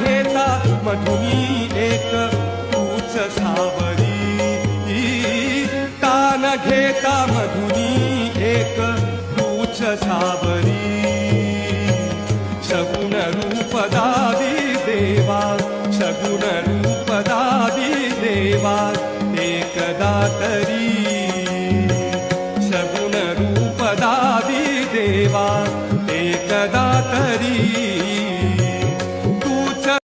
घेता मधुनी एक तूच सावरी, कान घेता मधुनी एक तूच सावरी. सगुण रूप दादी देवा, सगुण रूप दादी देवा, एकदा तरी